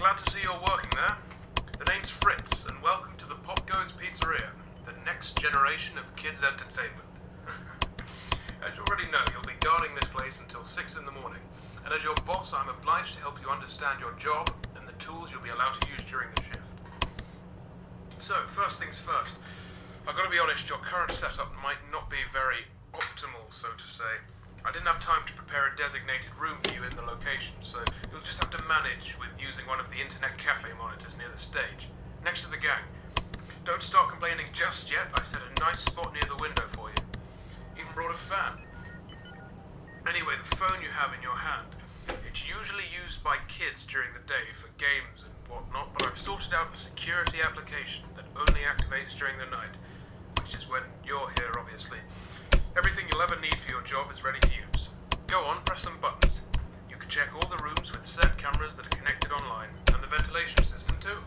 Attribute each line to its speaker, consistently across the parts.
Speaker 1: glad to see you're working there. The name's Fritz, and welcome to the Popgoes Pizzeria, the next generation of kids' entertainment. As you already know, you'll be guarding this place until 6 in the morning, and as your boss, I'm obliged to help you understand your job and the tools you'll be allowed to use during the shift. So, first things first, I've got to be honest, your current setup might not be very optimal, so to say. I didn't have time to prepare a designated room for you in the location, so you'll just have to manage with using one of the internet cafe monitors near the stage, next to the gang. Don't start complaining just yet. I set a nice spot near the window for you. Even brought a fan. Anyway, the phone you have in your hand, it's usually used by kids during the day for games and whatnot, but I've sorted out a security application that only activates during the night, which is when you're here, obviously. Everything you'll ever need for your job is ready to use. Go on, press some buttons. You can check all the rooms with set cameras that are connected online, and the ventilation system too.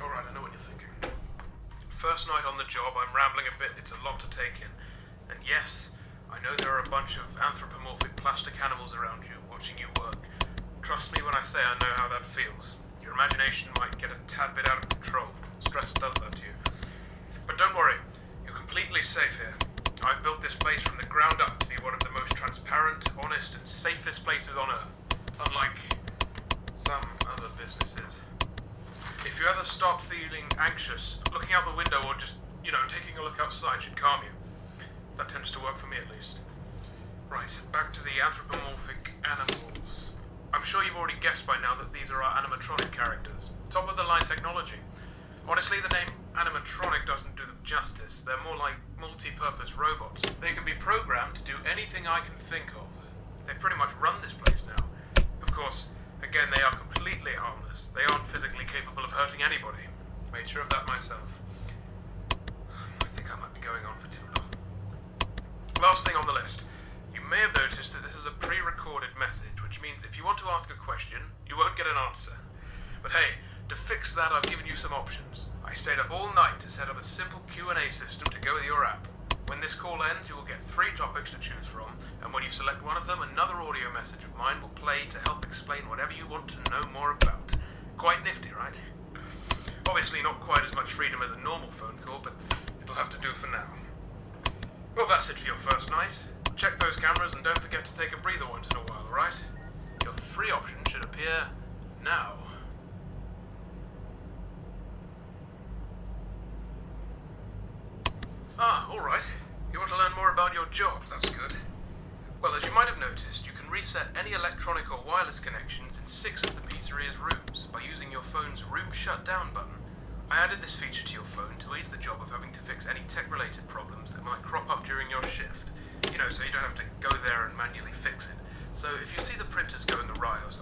Speaker 1: Alright, I know what you're thinking. First night on the job, I'm rambling a bit, it's a lot to take in. And yes, I know there are a bunch of anthropomorphic plastic animals around you, watching you work. Trust me when I say I know how that feels. Your imagination might get a tad bit out of control. Stress does that to you. But don't worry, you're completely safe here. I've built this place from the ground up to be one of the most transparent, honest, and safest places on Earth. Unlike some other businesses. If you ever start feeling anxious, looking out the window or just, taking a look outside should calm you. That tends to work for me at least. Right, back to the anthropomorphic animals. I'm sure you've already guessed by now that these are our animatronic characters. Top of the line technology. Honestly, the name animatronic doesn't do them justice. They're more like multi-purpose robots. They can be programmed to do anything I can think of. They pretty much run this place now. Of course, again, they are completely harmless. They aren't physically capable of hurting anybody. Made sure of that myself. I think I might be going on for too long. Last thing on the list. You may have noticed that this is a pre-recorded message, which means if you want to ask a question, you won't get an answer. But hey, to fix that, I've given you some options. I stayed up all night to set up a simple Q&A system to go with your app. When this call ends, you will get 3 topics to choose from, and when you select one of them, another audio message of mine will play to help explain whatever you want to know more about. Quite nifty, right? Obviously not quite as much freedom as a normal phone call, but it'll have to do for now. Well, that's it for your first night. Check those cameras and don't forget to take a breather once in a while, alright? Your 3 options should appear now. Alright. You want to learn more about your job, that's good. Well, as you might have noticed, you can reset any electronic or wireless connections in 6 of the pizzeria's rooms by using your phone's room shutdown button. I added this feature to your phone to ease the job of having to fix any tech-related problems that might crop up during your shift. So you don't have to go there and manually fix it. So if you see the printers going awry or